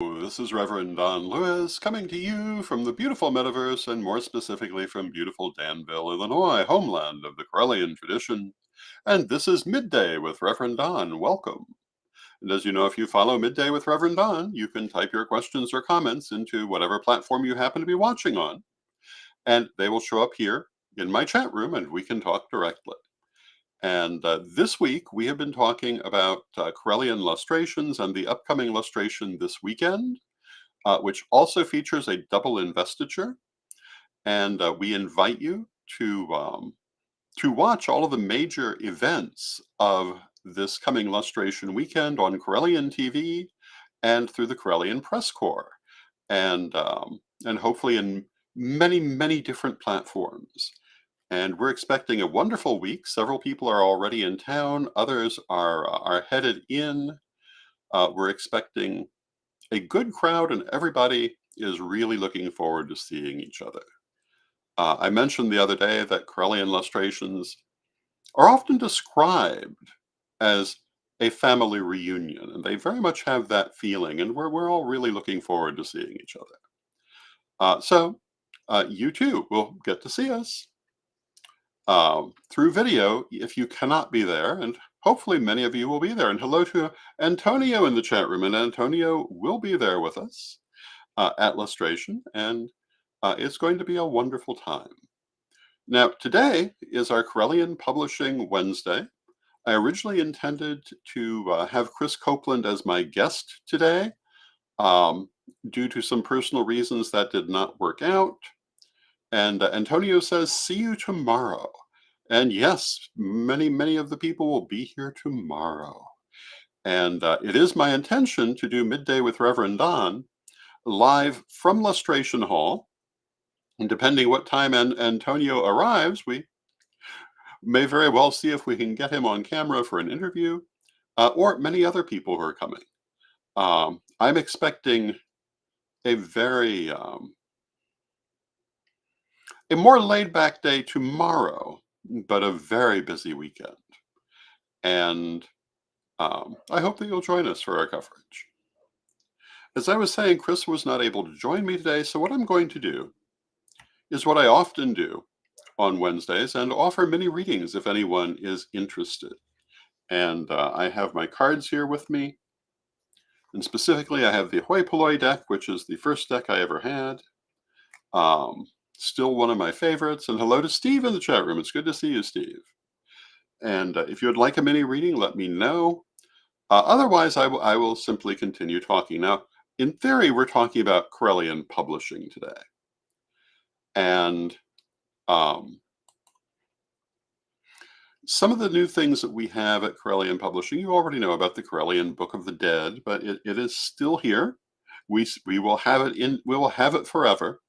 This is Reverend Don Lewis coming to you from the beautiful metaverse and more specifically from beautiful Danville, Illinois, homeland of the Correllian tradition. And this is Midday with Reverend Don. Welcome. And as you know, if you follow Midday with Reverend Don, you can type your questions or comments into whatever platform you happen to be watching on, and they will show up here in my chat room and we can talk directly. And this week we have been talking about Correllian lustrations and the upcoming lustration this weekend, which also features a double investiture. And we invite you to watch all of the major events of this coming lustration weekend on Correllian TV and through the Correllian Press Corps, and hopefully in many, many different platforms. And we're expecting a wonderful week. Several people are already in town. Others are headed in. We're expecting a good crowd, and everybody is really looking forward to seeing each other. I mentioned the other day that Correllian lustrations are often described as a family reunion, and they very much have that feeling, and we're all really looking forward to seeing each other. So you too will get to see us through video if you cannot be there, and hopefully many of you will be there. And hello to Antonio in the chat room, and Antonio will be there with us at Lustration, and it's going to be a wonderful time. Now, today is our Correllian Publishing Wednesday. I originally intended to have Chris Copeland as my guest today. Due to some personal reasons, that did not work out. And Antonio says, see you tomorrow. And yes, many, many of the people will be here tomorrow. And it is my intention to do Midday with Reverend Don live from Lustration Hall. And depending what time Antonio arrives, we may very well see if we can get him on camera for an interview, or many other people who are coming. I'm expecting a very a more laid-back day tomorrow, but a very busy weekend. And I hope that you'll join us for our coverage. As I was saying, Chris was not able to join me today, so what I'm going to do is what I often do on Wednesdays and offer mini readings if anyone is interested. And I have my cards here with me. And specifically, I have the Hoi Polloi deck, which is the first deck I ever had. Still one of my favorites. And hello to Steve in the chat room. It's good to see you, Steve. And if you would like a mini reading, let me know. Otherwise, I will simply continue talking. Now, in theory, we're talking about Correllian publishing today. And some of the new things that we have at Correllian Publishing, you already know about the Correllian Book of the Dead, but it is still here. We will have it we will have it forever.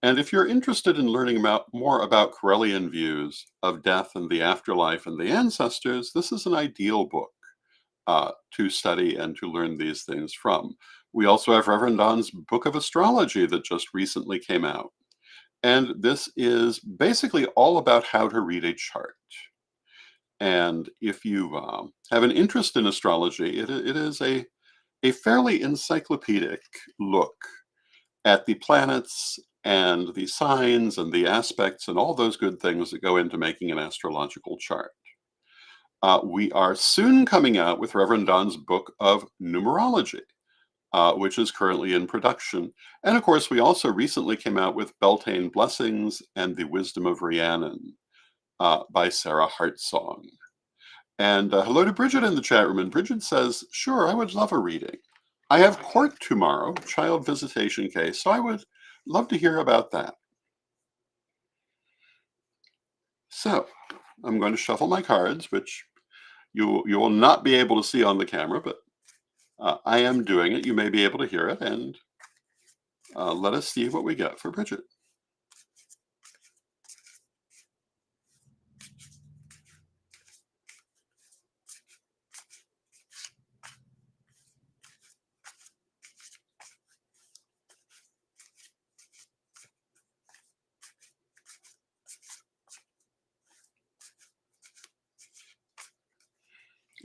And if you're interested in learning more about Correllian views of death and the afterlife and the ancestors, this is an ideal book to study and to learn these things from. We also have Reverend Don's Book of Astrology that just recently came out. And this is basically all about how to read a chart. And if you have an interest in astrology, it is a fairly encyclopedic look at the planets and the signs and the aspects and all those good things that go into making an astrological chart. We are soon coming out with Reverend Don's Book of Numerology, which is currently in production. And of course, we also recently came out with Beltane Blessings and the Wisdom of Rhiannon by Sarah Hartsong. And hello to Bridget in the chat room. And Bridget says, sure, I would love a reading. I have court tomorrow, child visitation case, so I would love to hear about that. So I'm going to shuffle my cards, which you will not be able to see on the camera, but I am doing it. You may be able to hear it, and let us see what we get for Bridget.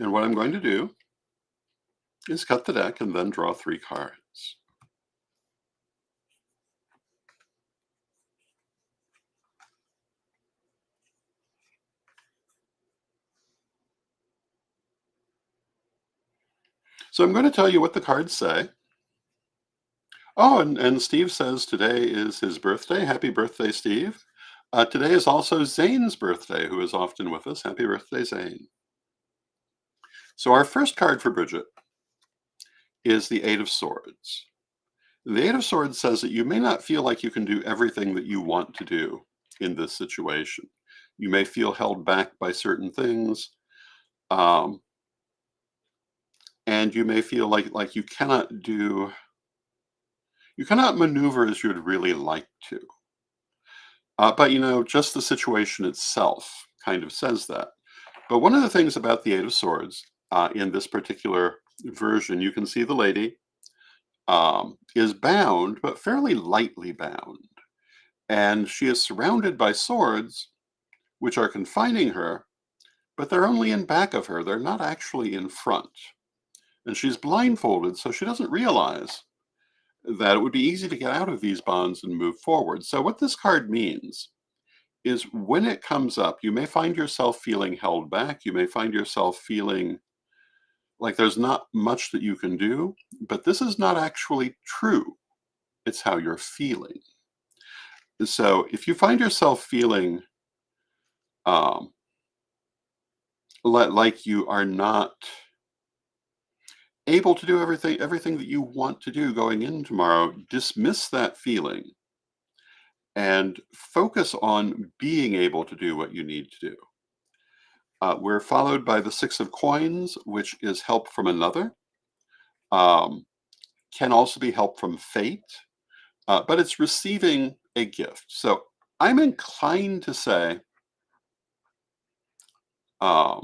And what I'm going to do is cut the deck and then draw 3 cards. So I'm going to tell you what the cards say. Oh, and Steve says today is his birthday. Happy birthday, Steve. Today is also Zane's birthday, who is often with us. Happy birthday, Zane. So our first card for Bridget is the Eight of Swords. The Eight of Swords says that you may not feel like you can do everything that you want to do in this situation. You may feel held back by certain things, um, and you may feel like you cannot maneuver as you'd really like to. But just the situation itself kind of says that. But one of the things about the Eight of Swords in this particular version, you can see the lady is bound, but fairly lightly bound. And she is surrounded by swords, which are confining her, but they're only in back of her. They're not actually in front. And she's blindfolded, so she doesn't realize that it would be easy to get out of these bonds and move forward. So what this card means is when it comes up, you may find yourself feeling held back. You may find yourself feeling like there's not much that you can do, but this is not actually true. It's how you're feeling. So if you find yourself feeling um, like you are not able to do everything that you want to do going in tomorrow, dismiss that feeling and focus on being able to do what you need to do. We're followed by the Six of Coins, which is help from another. Can also be help from fate, but it's receiving a gift. So I'm inclined to say, I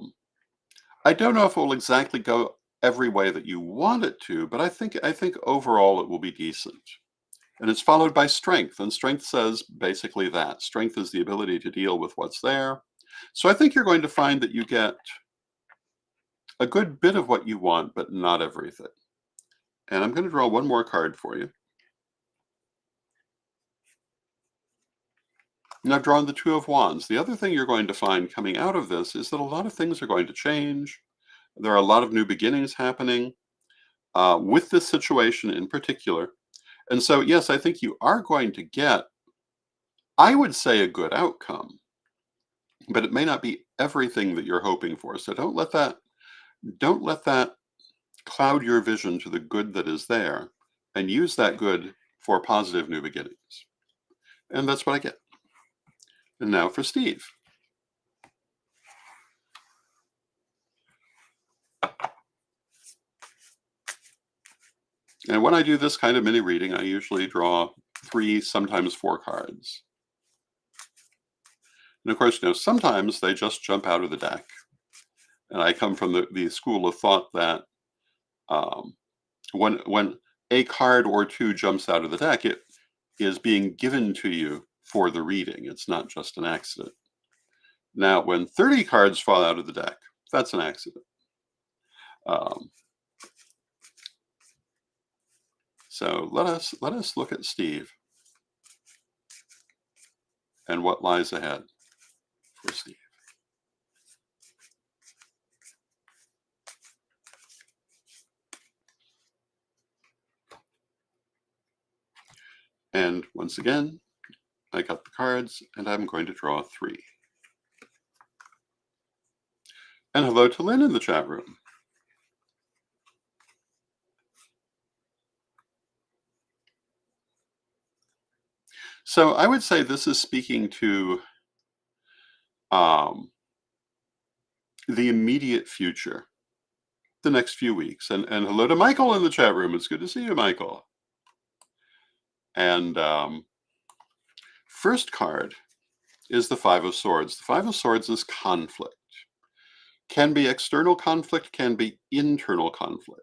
don't know if it will exactly go every way that you want it to, but I think overall it will be decent. And it's followed by strength, and strength says basically that. Strength is the ability to deal with what's there. So I think you're going to find that you get a good bit of what you want, but not everything. And I'm going to draw one more card for you. And I've drawn the Two of Wands. The other thing you're going to find coming out of this is that a lot of things are going to change. There are a lot of new beginnings happening with this situation in particular. And so, yes, I think you are going to get, I would say, a good outcome, but it may not be everything that you're hoping for. So don't let that cloud your vision to the good that is there, and use that good for positive new beginnings. And that's what I get. And now for Steve. And when I do this kind of mini reading, I usually draw 3, sometimes 4 cards. And of course, sometimes they just jump out of the deck. And I come from the school of thought that when a card or two jumps out of the deck, it is being given to you for the reading. It's not just an accident. Now, when 30 cards fall out of the deck, that's an accident. So let us look at Steve and what lies ahead for Steve. And once again, I got the cards, and I'm going to draw 3. And hello to Lynn in the chat room. So I would say this is speaking to the immediate future, the next few weeks. And hello to Michael in the chat room. It's good to see you, Michael. And first card is the Five of Swords. The Five of Swords is conflict. Can be external conflict, can be internal conflict.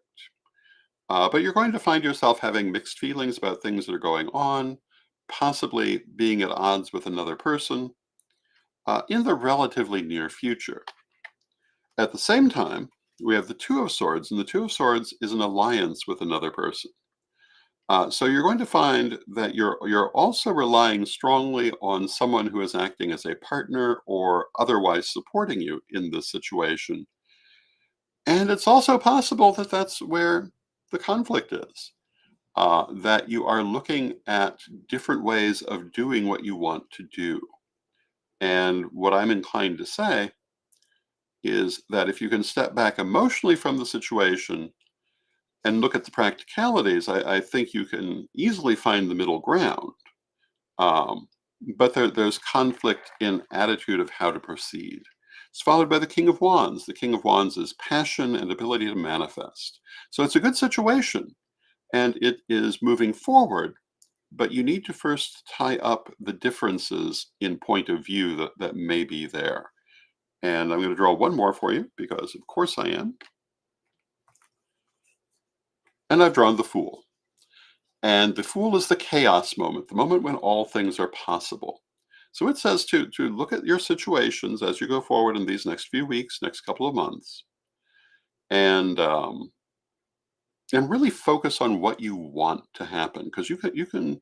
But you're going to find yourself having mixed feelings about things that are going on, possibly being at odds with another person in the relatively near future. At the same time, we have the Two of Swords, and the Two of Swords is an alliance with another person. So you're going to find that you're also relying strongly on someone who is acting as a partner or otherwise supporting you in this situation. And it's also possible that that's where the conflict is, that you are looking at different ways of doing what you want to do. And what I'm inclined to say is that if you can step back emotionally from the situation and look at the practicalities, I think you can easily find the middle ground. Um, but there's conflict in attitude of how to proceed. It's followed by the King of Wands. The King of Wands is passion and ability to manifest. So it's a good situation and it is moving forward, but you need to first tie up the differences in point of view that may be there. And I'm going to draw one more for you because, of course, I am. And I've drawn the Fool. And the Fool is the chaos moment, the moment when all things are possible. So it says to look at your situations as you go forward in these next few weeks, next couple of months, and um, and really focus on what you want to happen, because you can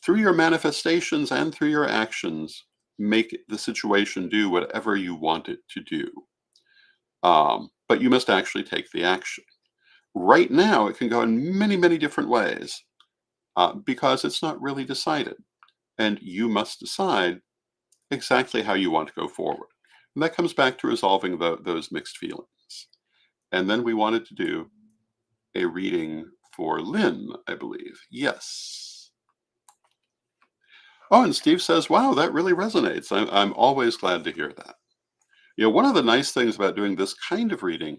through your manifestations and through your actions make the situation do whatever you want it to do. But you must actually take the action. Right now, it can go in many different ways because it's not really decided. And you must decide exactly how you want to go forward. And that comes back to resolving those mixed feelings. And then we wanted to do a reading for Lynn, I believe. Yes. Oh, and Steve says, wow, that really resonates. I'm always glad to hear that. One of the nice things about doing this kind of reading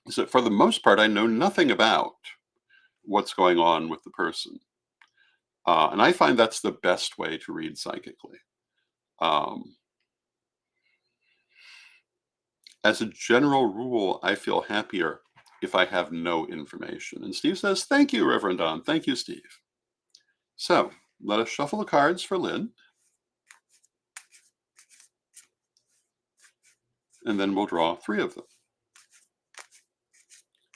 is that for the most part, I know nothing about what's going on with the person. And I find that's the best way to read psychically. Um, as a general rule, I feel happier if I have no information. And Steve says, thank you, Reverend Don. Thank you, Steve. So let us shuffle the cards for Lynn. And then we'll draw 3 of them.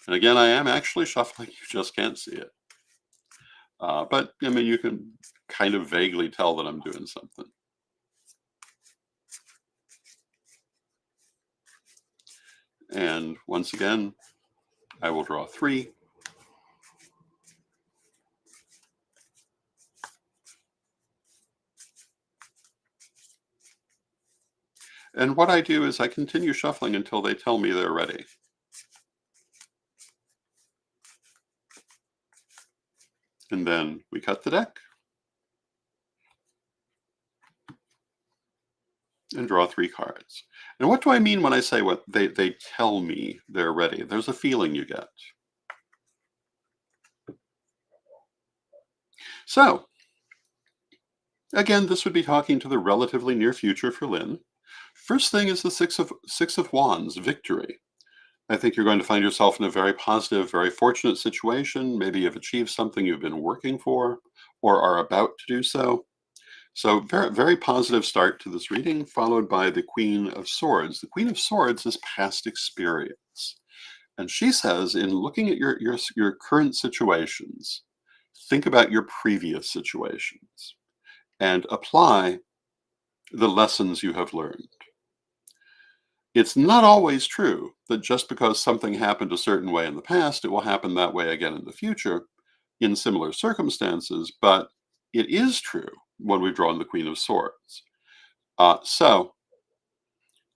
And again, I am actually shuffling. You just can't see it. But, I mean, you can kind of vaguely tell that I'm doing something. And once again, I will draw 3. And what I do is I continue shuffling until they tell me they're ready. And then we cut the deck and draw 3 cards. And what do I mean when I say what they tell me they're ready? There's a feeling you get. So, again, this would be talking to the relatively near future for Lynn. First thing is the Six of Wands, victory. I think you're going to find yourself in a very positive, very fortunate situation. Maybe you've achieved something you've been working for or are about to do so. So very positive start to this reading, followed by the Queen of Swords. The Queen of Swords is past experience. And she says, in looking at your current situations, think about your previous situations and apply the lessons you have learned. It's not always true that just because something happened a certain way in the past, it will happen that way again in the future in similar circumstances, but it is true when we've drawn the Queen of Swords. So,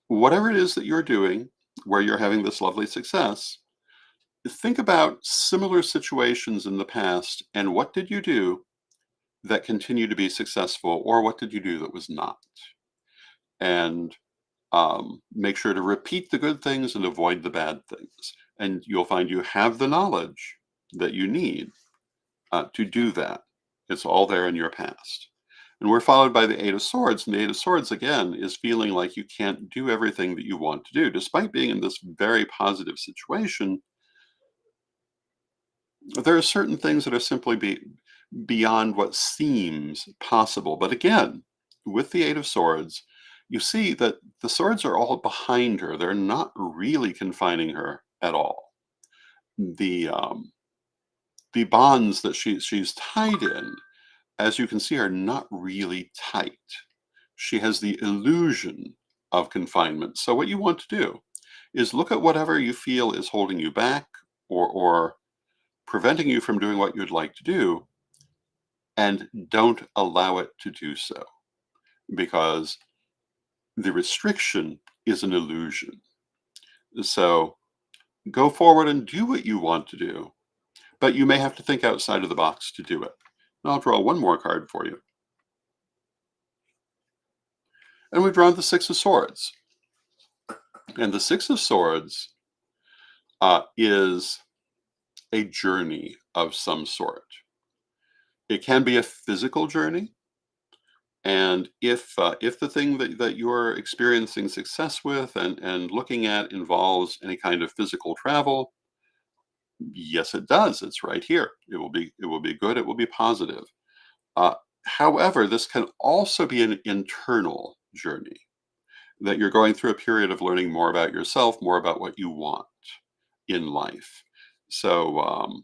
whatever it is that you're doing where you're having this lovely success, think about similar situations in the past and what did you do that continued to be successful, or what did you do that was not? And make sure to repeat the good things and avoid the bad things. And you'll find you have the knowledge that you need to do that. It's all there in your past. And we're followed by the Eight of Swords. And the Eight of Swords, again, is feeling like you can't do everything that you want to do. Despite being in this very positive situation, there are certain things that are simply beyond what seems possible. But again, with the Eight of Swords, you see that the swords are all behind her. They're not really confining her at all. The bonds that she's tied in, as you can see, are not really tight. She has the illusion of confinement. So what you want to do is look at whatever you feel is holding you back or preventing you from doing what you'd like to do, and don't allow it to do so, because the restriction is an illusion. So go forward and do what you want to do, but you may have to think outside of the box to do it. And I'll draw one more card for you. And we've drawn the Six of Swords. And the Six of Swords is a journey of some sort. It can be a physical journey. And if the thing that you're experiencing success with and looking at involves any kind of physical travel, yes, it does. It's right here. It will be good. It will be positive. Uh, However, this can also be an internal journey, that you're going through a period of learning more about yourself, more about what you want in life. So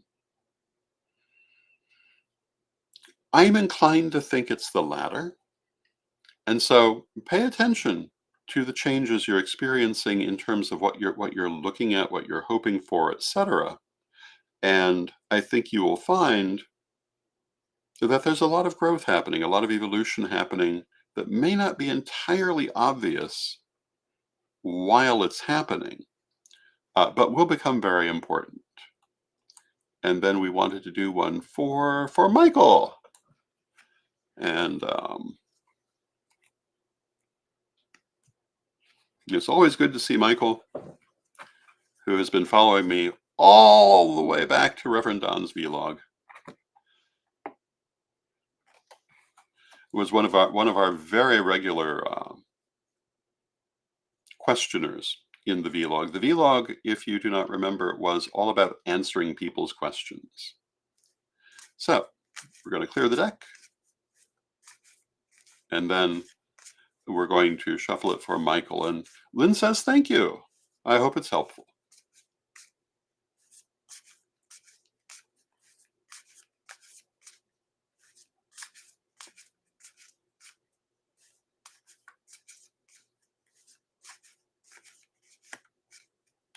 I'm inclined to think it's the latter. And so pay attention to the changes you're experiencing in terms of what you're looking at, what you're hoping for, etc. And I think you will find that there's a lot of growth happening, a lot of evolution happening that may not be entirely obvious while it's happening, but will become very important. And then we wanted to do one for Michael. And it's always good to see Michael, who has been following me all the way back to Reverend Don's vlog. It was one of our very regular questioners in the vlog. The vlog, if you do not remember, was all about answering people's questions. So we're going to clear the deck, and then we're going to shuffle it for Michael. And Lynn says, thank you. I hope it's helpful.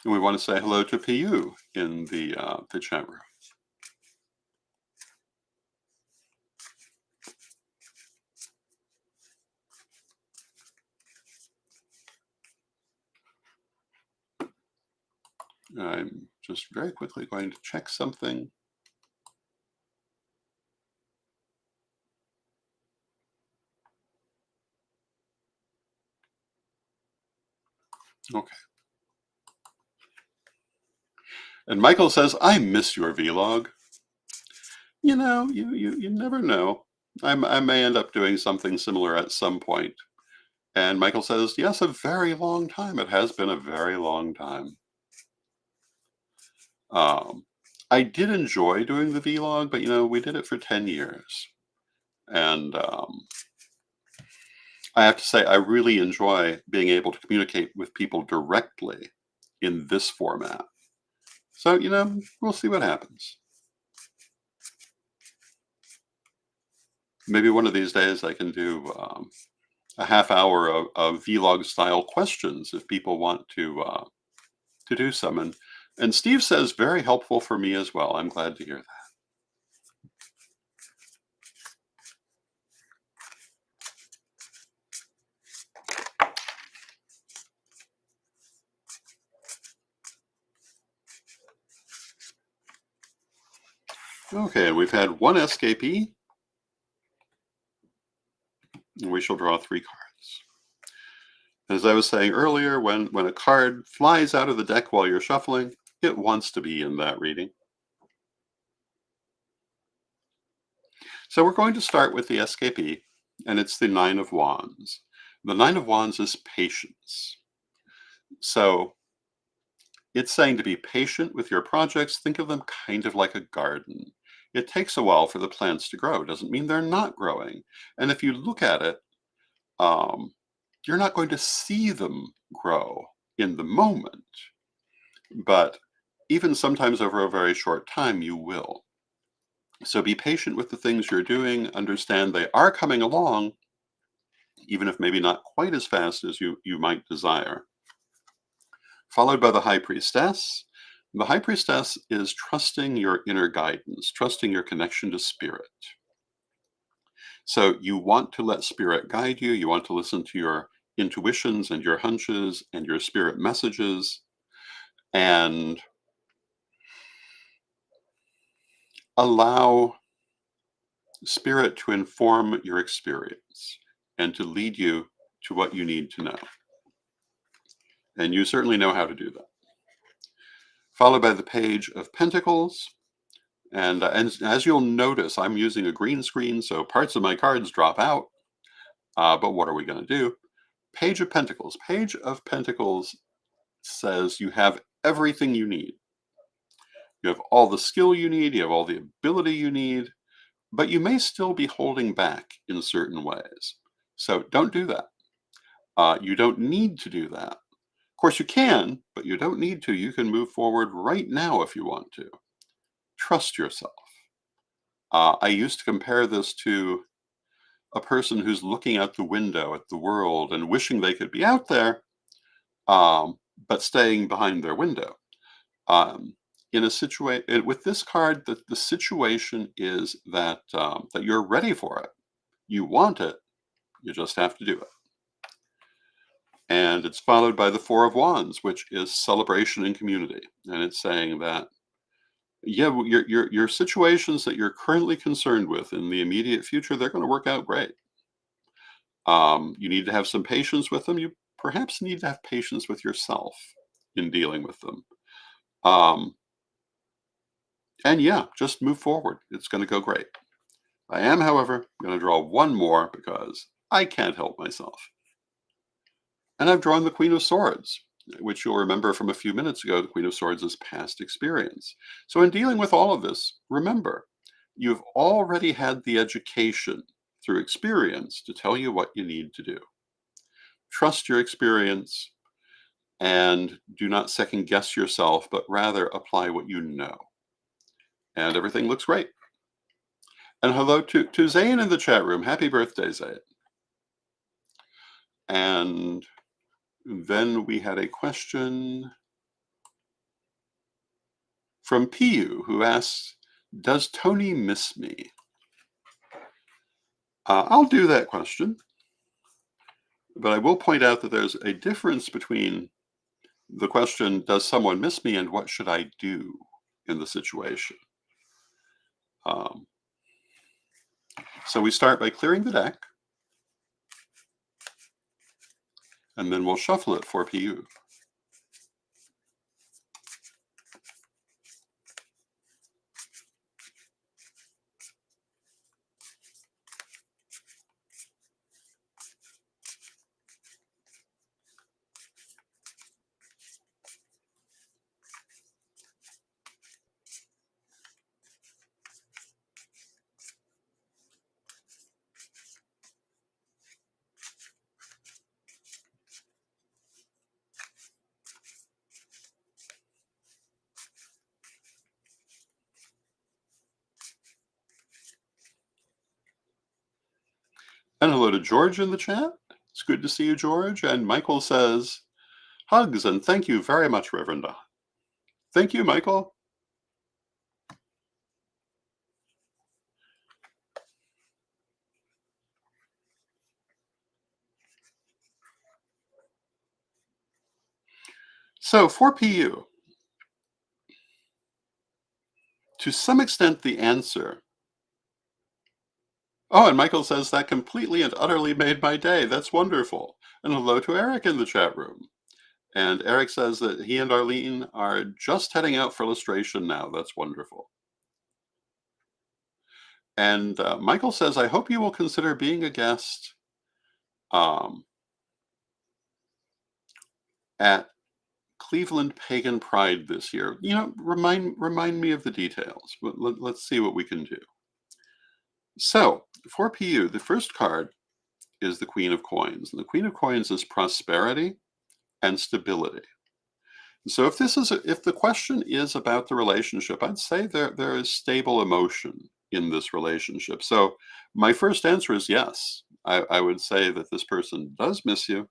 And we want to say hello to PU in the chat room. I'm just very quickly going to check something. Okay. And Michael says, I miss your vlog. You know, you never know. I may end up doing something similar at some point. And Michael says, yes, a very long time. It has been a very long time. I did enjoy doing the vlog, but we did it for 10 years. And I have to say, I really enjoy being able to communicate with people directly in this format. So, we'll see what happens. Maybe one of these days I can do a half hour of vlog style questions if people want to do some. And Steve says, very helpful for me as well. I'm glad to hear that. Okay, and we've had one escapee. And we shall draw 3 cards. As I was saying earlier, when a card flies out of the deck while you're shuffling, it wants to be in that reading. So we're going to start with the escapee, and it's the Nine of Wands. The Nine of Wands is patience. So it's saying to be patient with your projects. Think of them kind of like a garden. It takes a while for the plants to grow. It doesn't mean they're not growing. And if you look at it, you're not going to see them grow in the moment. But even sometimes over a very short time, you will. So be patient with the things you're doing. Understand they are coming along, even if maybe not quite as fast as you might desire. followed by the High Priestess. The High Priestess is trusting your inner guidance, trusting your connection to Spirit. So you want to let Spirit guide you. You want to listen to your intuitions and your hunches and your Spirit messages and allow Spirit to inform your experience and to lead you to what you need to know. And you certainly know how to do that. Followed by the Page of Pentacles. And as you'll notice, I'm using a green screen, so parts of my cards drop out. But what are we going to do? Page of Pentacles. Page of Pentacles says you have everything you need. You have all the skill you need, you have all the ability you need, but you may still be holding back in certain ways. So don't do that. You don't need to do that. Of course, you can, but you don't need to. You can move forward right now if you want to. Trust yourself. I used to compare this to a person who's looking out the window at the world and wishing they could be out there, but staying behind their window. In a situation with this card, the situation is that that you're ready for it. You want it. You just have to do it. And it's followed by the Four of Wands, which is celebration and community. And it's saying that, yeah, your situations that you're currently concerned with in the immediate future, they're going to work out great. You need to have some patience with them. You perhaps need to have patience with yourself in dealing with them. And yeah, just move forward. It's going to go great. I am, however, going to draw one more because I can't help myself. And I've drawn the Queen of Swords, which you'll remember from a few minutes ago. The Queen of Swords is past experience. So in dealing with all of this, remember, you've already had the education through experience to tell you what you need to do. Trust your experience and do not second guess yourself, but rather apply what you know. And everything looks great. And hello to Zane in the chat room. Happy birthday, Zane. And then we had a question from Piyu, who asks, does Tony miss me? I'll do that question. But I will point out that there's a difference between the question, does someone miss me, and what should I do in the situation? So we start by clearing the deck, and then we'll shuffle it for Piyu. And hello to George in the chat. It's good to see you, George. And Michael says, hugs and thank you very much, Reverend. Thank you, Michael. So for Piyu, to some extent the answer. Oh, and Michael says that completely and utterly made my day. That's wonderful. And hello to Eric in the chat room. And Eric says that he and Arlene are just heading out for illustration now. That's wonderful. And Michael says, I hope you will consider being a guest at Cleveland Pagan Pride this year. You know, remind me of the details. Let's see what we can do. So for Piyu, the first card is the Queen of Coins. And the Queen of Coins is prosperity and stability. So if the question is about the relationship, I'd say there is stable emotion in this relationship. So my first answer is yes. I would say that this person does miss you,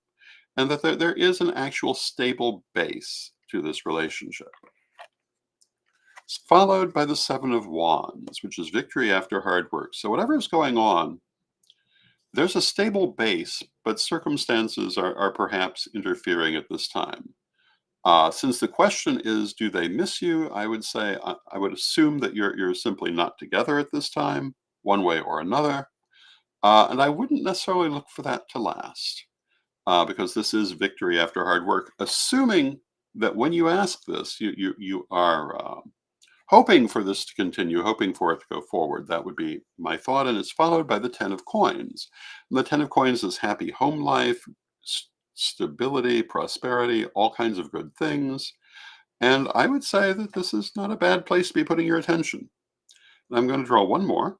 and that there is an actual stable base to this relationship. It's followed by the Seven of Wands, which is victory after hard work. So, whatever is going on, there's a stable base, but circumstances are perhaps interfering at this time. Since the question is, do they miss you? I would say I would assume that you're simply not together at this time, one way or another, and I wouldn't necessarily look for that to last, because this is victory after hard work. Assuming that when you ask this, you are hoping for this to continue, hoping for it to go forward. That would be my thought, and it's followed by the Ten of Coins. And the Ten of Coins is happy home life, stability, prosperity, all kinds of good things. And I would say that this is not a bad place to be putting your attention. And I'm going to draw one more.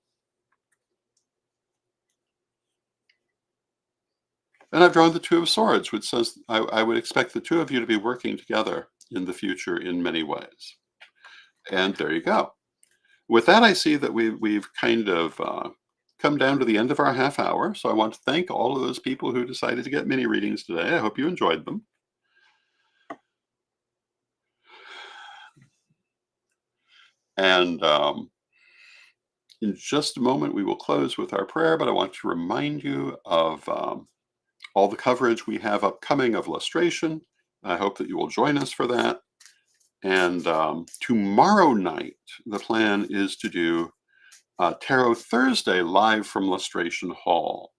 And I've drawn the Two of Swords, which says I would expect the two of you to be working together in the future in many ways. And there you go. With that, I see that we've kind of come down to the end of our half hour. So I want to thank all of those people who decided to get mini readings today. I hope you enjoyed them. And in just a moment, we will close with our prayer, but I want to remind you of all the coverage we have upcoming of lustration. I hope that you will join us for that. And tomorrow night, the plan is to do Tarot Thursday live from Lustration Hall,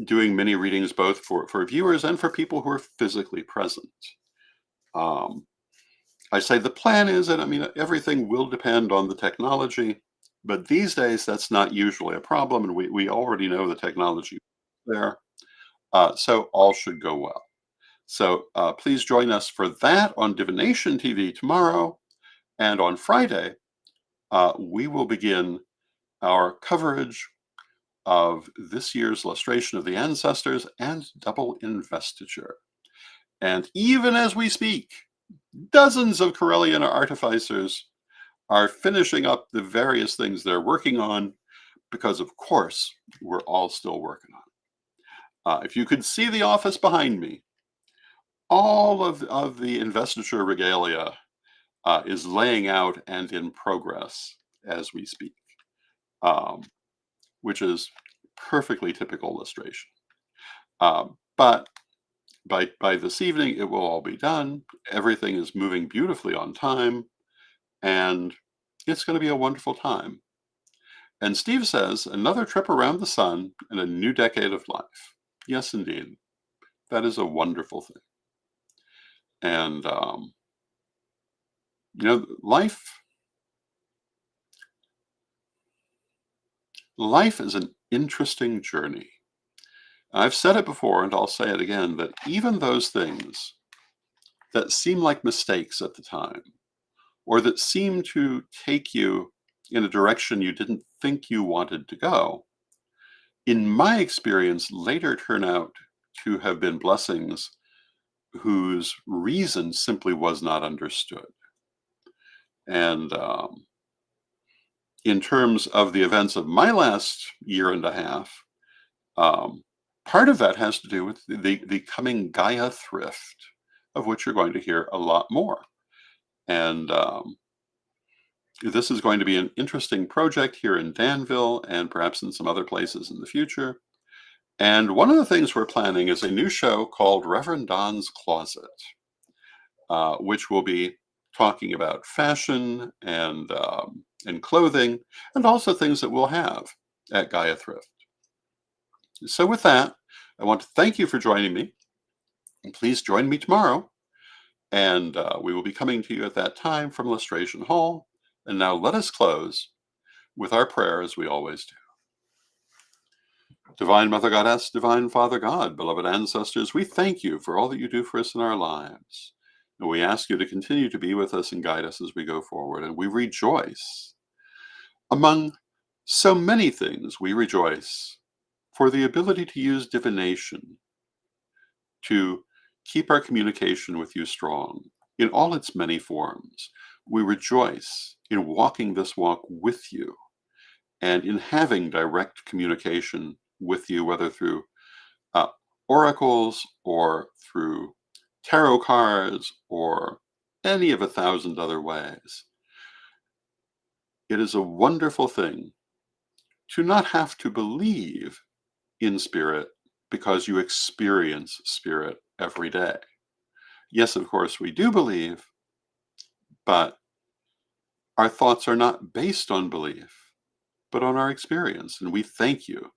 doing mini readings both for viewers and for people who are physically present. I say the plan is, and I mean, everything will depend on the technology, but these days that's not usually a problem, and we already know the technology is there, so all should go well. So please join us for that on Divination TV tomorrow, and on Friday, we will begin our coverage of this year's Lustration of the Ancestors and Double Investiture. And even as we speak, dozens of Correllian artificers are finishing up the various things they're working on, because of course we're all still working on it. If you could see the office behind me, all of the investiture regalia is laying out and in progress as we speak, which is perfectly typical lustration. But by this evening, it will all be done. Everything is moving beautifully on time, and it's going to be a wonderful time. And Steve says, another trip around the sun and a new decade of life. Yes, indeed. That is a wonderful thing. And, life is an interesting journey. I've said it before, and I'll say it again, that even those things that seem like mistakes at the time, or that seem to take you in a direction you didn't think you wanted to go, in my experience, later turn out to have been blessings whose reason simply was not understood. And in terms of the events of my last year and a half, part of that has to do with the coming Gaia thrift, of which you're going to hear a lot more. And this is going to be an interesting project here in Danville and perhaps in some other places in the future. And one of the things we're planning is a new show called Reverend Don's Closet, which will be talking about fashion and clothing, and also things that we'll have at Gaia Thrift. So with that, I want to thank you for joining me. And please join me tomorrow. And we will be coming to you at that time from Lustration Hall. And now let us close with our prayer as we always do. Divine Mother Goddess, Divine Father God, beloved ancestors, we thank you for all that you do for us in our lives. And we ask you to continue to be with us and guide us as we go forward. And we rejoice. Among so many things, we rejoice for the ability to use divination to keep our communication with you strong in all its many forms. We rejoice in walking this walk with you and in having direct communication with you, whether through oracles or through tarot cards or any of 1,000 other ways. It is a wonderful thing to not have to believe in spirit because you experience spirit every day. Yes, of course, we do believe, but our thoughts are not based on belief, but on our experience. And we thank you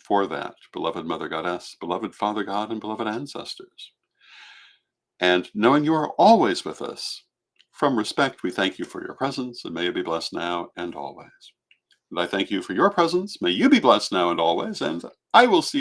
for that, beloved Mother Goddess, beloved Father God, and beloved ancestors. And knowing you are always with us, from respect, we thank you for your presence, and may you be blessed now and always. And I thank you for your presence. May you be blessed now and always, and I will see you